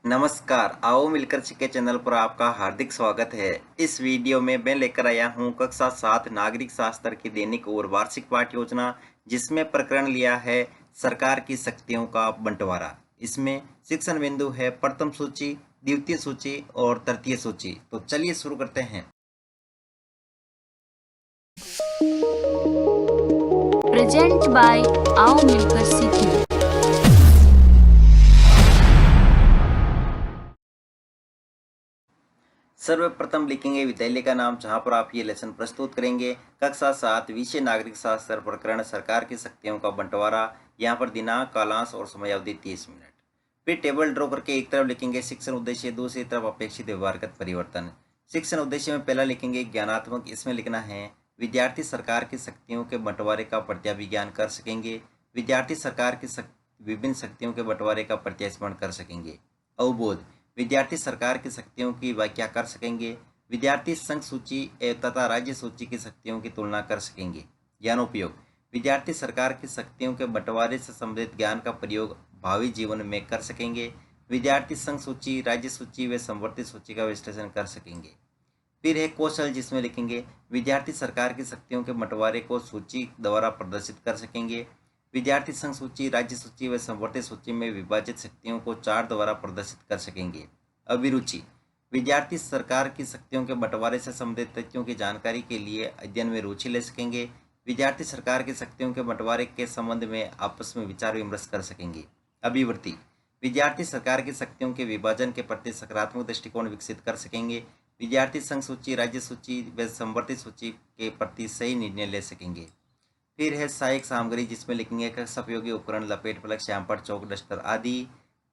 नमस्कार, आओ मिलकर सीखे चैनल पर आपका हार्दिक स्वागत है। इस वीडियो में मैं लेकर आया हूं कक्षा 7 नागरिक शास्त्र की दैनिक और वार्षिक पाठ योजना, जिसमें प्रकरण लिया है सरकार की शक्तियों का बंटवारा। इसमें शिक्षण बिंदु है प्रथम सूची, द्वितीय सूची और तृतीय सूची। तो चलिए शुरू करते हैं। प्रेजेंट बाय आओ मिलकर सीखें। सर्वप्रथम लिखेंगे विद्यालय का नाम, जहां पर आप ये लेसन प्रस्तुत करेंगे। कक्षा 7 विषय नागरिक शास्त्र, प्रकरण सरकार की शक्तियों का बंटवारा। यहाँ पर दिनांक, कालांश और समयावधि 30 मिनट। फिर टेबल ड्रॉ करके एक तरफ लिखेंगे शिक्षण उद्देश्य, दूसरी तरफ अपेक्षित व्यवहारगत परिवर्तन। शिक्षण उद्देश्य में पहला लिखेंगे ज्ञानात्मक। इसमें लिखना है विद्यार्थी सरकार की शक्तियों के बंटवारे का प्रत्याभिज्ञान कर सकेंगे। विद्यार्थी सरकार की विभिन्न शक्तियों के बंटवारे का प्रत्यास्मरण कर सकेंगे। अवबोध, विद्यार्थी सरकार की शक्तियों की व्याख्या कर सकेंगे। विद्यार्थी संघ सूची तथा राज्य सूची की शक्तियों की तुलना कर सकेंगे। ज्ञानोपयोग, विद्यार्थी सरकार की शक्तियों के बंटवारे से संबंधित ज्ञान का प्रयोग भावी जीवन में कर सकेंगे। विद्यार्थी संघ सूची, राज्य सूची व संवर्ती सूची का विश्लेषण कर सकेंगे। फिर है कौशल, जिसमें लिखेंगे विद्यार्थी सरकार की शक्तियों के बंटवारे को सूची द्वारा प्रदर्शित कर सकेंगे। विद्यार्थी संघ सूची, राज्य सूची व संवर्ती सूची में विभाजित शक्तियों को चार्ट द्वारा प्रदर्शित कर सकेंगे। अभिरुचि, विद्यार्थी सरकार की शक्तियों के बंटवारे से संबंधित तथ्यों की जानकारी के लिए अध्ययन में रुचि ले सकेंगे। विद्यार्थी सरकार की शक्तियों के बंटवारे के संबंध में आपस में विचार विमर्श कर सकेंगे। अभिवृत्ति, विद्यार्थी सरकार की शक्तियों के विभाजन के प्रति सकारात्मक दृष्टिकोण विकसित कर सकेंगे। विद्यार्थी संघ सूची, राज्य सूची व संवर्ती सूची के प्रति सही निर्णय ले सकेंगे। फिर है सहायक सामग्री, जिसमें लिखेंगे कक्षा उपयोगी उपकरण, लपेट फलक, श्यामपट्ट, चौक, डस्टर आदि।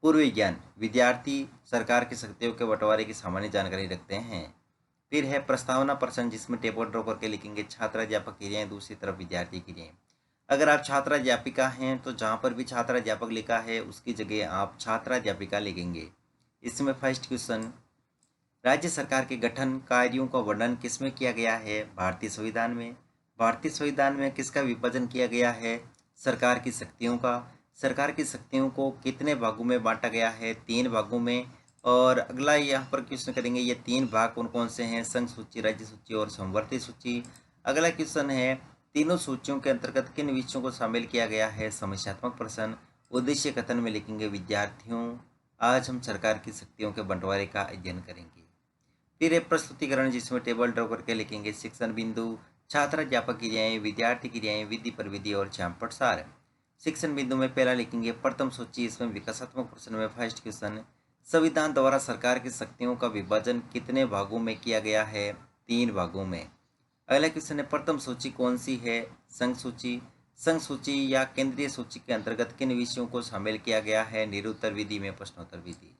पूर्व ज्ञान, विद्यार्थी सरकार की शक्तियों के बंटवारे की सामान्य जानकारी रखते हैं। फिर है प्रस्तावना प्रश्न, जिसमें टेबल ड्रॉ करके लिखेंगे छात्र अध्यापक क्रियाएं, दूसरी तरफ विद्यार्थी क्रियाएं। अगर आप छात्र अध्यापिका हैं तो जहाँ पर भी छात्र अध्यापक लिखा है उसकी जगह आप छात्र अध्यापिका लिखेंगे। इसमें फर्स्ट क्वेश्चन, राज्य सरकार के गठन कार्यों का वर्णन किसमें किया गया है? भारतीय संविधान में। भारतीय संविधान में किसका विभाजन किया गया है? सरकार की शक्तियों का। सरकार की शक्तियों को कितने भागों में बांटा गया है? 3 भागों में। और अगला यहाँ पर क्वेश्चन करेंगे, ये 3 भाग कौन कौन से हैं? संघ सूची, राज्य सूची और संवर्ती सूची। अगला क्वेश्चन है तीनों सूचियों के अंतर्गत किन विषयों को शामिल किया गया है? समस्यात्मक प्रश्न। उद्देश्य कथन में लिखेंगे विद्यार्थियों, आज हम सरकार की शक्तियों के बंटवारे का अध्ययन करेंगे। फिर है प्रस्तुतिकरण, जिसमें टेबल ड्रॉ करके लिखेंगे शिक्षण बिंदु, छात्र अध्यापक क्रियाएं, विद्यार्थी क्रियाएं, विधि प्रविधि और श्यामपट्ट सार। शिक्षण बिंदु में पहला लिखेंगे प्रथम सूची। इसमें विकासात्मक प्रश्न में फर्स्ट क्वेश्चन, संविधान द्वारा सरकार की शक्तियों का विभाजन कितने भागों में किया गया है? 3 भागों में। अगला क्वेश्चन है प्रथम सूची कौन सी है? संघ सूची। संघ सूची या केंद्रीय सूची के अंतर्गत किन विषयों को शामिल किया गया है? निरुत्तर विधि में प्रश्नोत्तर विधि।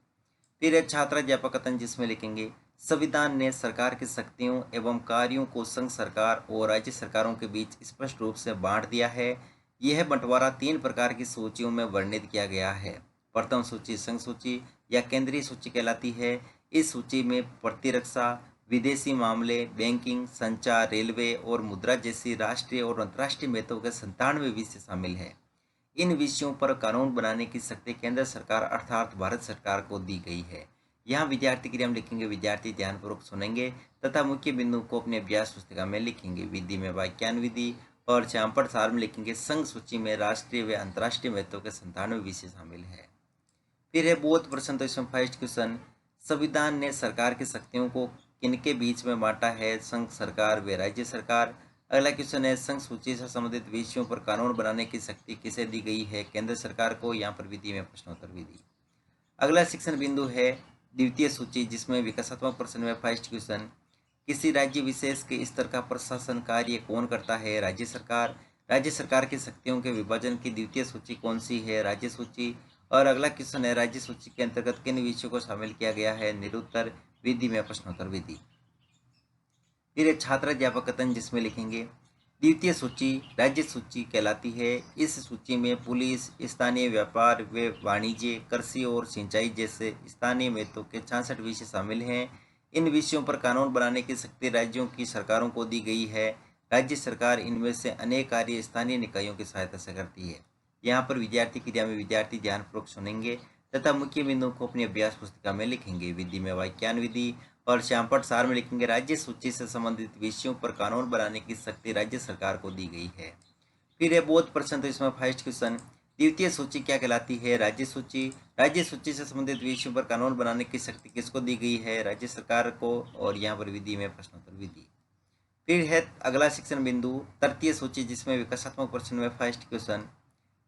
फिर है छात्र अध्यापक कथन, जिसमें लिखेंगे संविधान ने सरकार की शक्तियों एवं कार्यों को संघ सरकार और राज्य सरकारों के बीच स्पष्ट रूप से बांट दिया है। यह बंटवारा 3 प्रकार की सूचियों में वर्णित किया गया है। प्रथम सूची संघ सूची या केंद्रीय सूची कहलाती है। इस सूची में प्रतिरक्षा, विदेशी मामले, बैंकिंग, संचार, रेलवे और मुद्रा जैसी राष्ट्रीय और अंतर्राष्ट्रीय महत्व के 97 विषय शामिल है। इन विषयों पर कानून बनाने की शक्ति केंद्र सरकार अर्थात भारत सरकार को दी गई है। यहाँ विद्यार्थी क्रिया में लिखेंगे विद्यार्थी ध्यानपूर्वक सुनेंगे तथा मुख्य बिंदु को अपने अभ्यास पुस्तिका में लिखेंगे। विधि में वाक्यान विधि और श्यामपट्ट सार में लिखेंगे संघ सूची में राष्ट्रीय व अंतर्राष्ट्रीय महत्व के 97 विषय शामिल है। फिर है बोध प्रश्न, तो इसमें फर्स्ट क्वेश्चन, संविधान ने सरकार की शक्तियों को किनके बीच में बांटा है? संघ सरकार व राज्य सरकार। अगला क्वेश्चन है संघ सूची से संबंधित विषयों पर कानून बनाने की शक्ति किसे दी गई है? केंद्र सरकार को। यहाँ पर विधि में प्रश्नोत्तर विधि। अगला शिक्षण बिंदु है द्वितीय सूची, जिसमें विकासात्मक प्रश्न में फर्स्ट क्वेश्चन, किसी राज्य विशेष के स्तर का प्रशासन कार्य कौन करता है? राज्य सरकार। राज्य सरकार की शक्तियों के विभाजन की द्वितीय सूची कौन सी है? राज्य सूची। और अगला क्वेश्चन है राज्य सूची के अंतर्गत किन विषयों को शामिल किया गया है? निरुत्तर विधि में प्रश्नोत्तर विधि। फिर एक छात्र अध्यापक कथन, जिसमें लिखेंगे द्वितीय सूची राज्य सूची कहलाती है। इस सूची में पुलिस, स्थानीय व्यापार व वाणिज्य, कृषि और सिंचाई जैसे स्थानीय महत्व के 66 विषय शामिल हैं। इन विषयों पर कानून बनाने की शक्ति राज्यों की सरकारों को दी गई है। राज्य सरकार इनमें से अनेक कार्य स्थानीय निकायों की सहायता से करती है। यहाँ पर विद्यार्थी क्रिया में विद्यार्थी ध्यानपूर्वक सुनेंगे तथा मुख्य बिंदुओं को अपनी अभ्यास पुस्तिका में लिखेंगे। विधि में वाक्यान विधि और श्यामपट सार में लिखेंगे। राज्य सूची से संबंधित विषयों पर कानून बनाने की शक्ति राज्य सरकार को दी गई है। फिर है बोध प्रश्न, तो इसमें फर्स्ट क्वेश्चन, द्वितीय सूची क्या कहलाती है? राज्य सूची। राज्य सूची से संबंधित विषयों पर कानून बनाने की शक्ति किसको दी गई है? राज्य सरकार को। और यहाँ पर विधि में प्रश्नोत्तर विधि। फिर है अगला शिक्षण बिंदु तृतीय सूची, जिसमें विकासात्मक प्रश्न में फर्स्ट क्वेश्चन,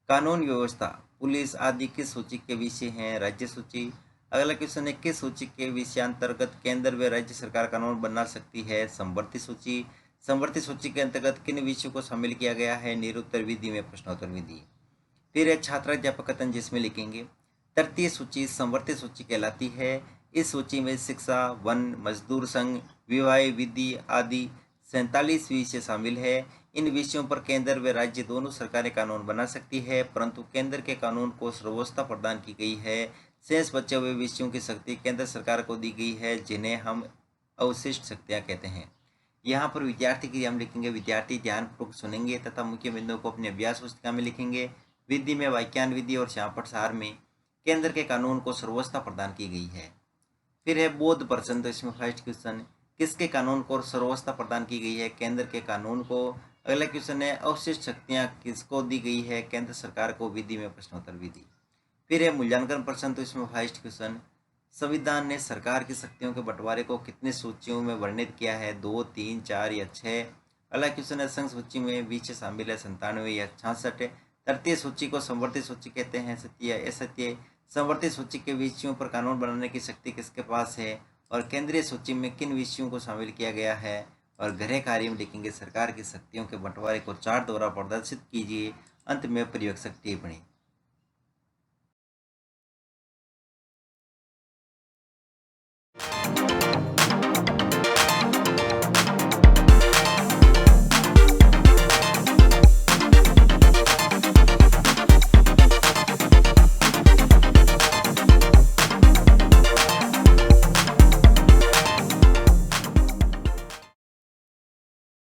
कानून व्यवस्था पुलिस आदि किस सूची के विषय हैं? राज्य सूची। अगला क्वेश्चन है, किस सूची के विषयांतर्गत केंद्र व राज्य सरकार कानून बना सकती है? समवर्ती सूची। समवर्ती सूची के अंतर्गत किन विषयों को शामिल किया गया है? निरुत्तर विधि में प्रश्नोत्तर विधि। फिर है छात्राध्यापक कथन, जिसमें लिखेंगे तृतीय सूची समवर्ती सूची कहलाती है। इस सूची में शिक्षा, वन, मजदूर संघ, विवाह, विधि आदि 47 विषय शामिल है। इन विषयों पर केंद्र व राज्य दोनों सरकारें कानून बना सकती है, परंतु केंद्र के कानून को सर्वोच्चता प्रदान की गई है। शेष बचे हुए विषयों की शक्ति केंद्र सरकार को दी गई है, जिन्हें हम अवशिष्ट शक्तियां कहते हैं। यहाँ पर विद्यार्थी के लिए हम लिखेंगे, विद्यार्थी ध्यानपूर्वक सुनेंगे तथा मुख्य बिंदुओं को अपनी अभ्यास पुस्तिका में लिखेंगे। विधि में वाक्यान विधि और श्यामपट सार में केंद्र के कानून को सर्वोच्चता प्रदान की गई है। फिर है बोध प्रश्न, तो इसमें फर्स्ट क्वेश्चन, किसके कानून को सर्वोच्चता प्रदान की गई है? केंद्र के कानून को। अगला क्वेश्चन है, अवशिष्ट शक्तियां किसको दी गई है? केंद्र सरकार को। विधि में प्रश्नोत्तर विधि। फिर है मूल्यांकन प्रश्न, तो इसमें फर्स्ट क्वेश्चन, संविधान ने सरकार की शक्तियों के बंटवारे को कितनी सूचियों में वर्णित किया है? 2, 3, 4 या 6? अगला क्वेश्चन है, संघ सूची में विषय शामिल है 97 या 66? तृतीय सूची को समवर्ती सूची कहते हैं, सत्य या असत्य? समवर्ती सूची के विषयों पर कानून बनाने की शक्ति किसके पास है? और केंद्रीय सूची में किन विषयों को शामिल किया गया है? और गृह कार्य में लिखेंगे सरकार की शक्तियों के बंटवारे को चार्ट द्वारा प्रदर्शित कीजिए। अंत में प्रयोगशक टिप्पणी।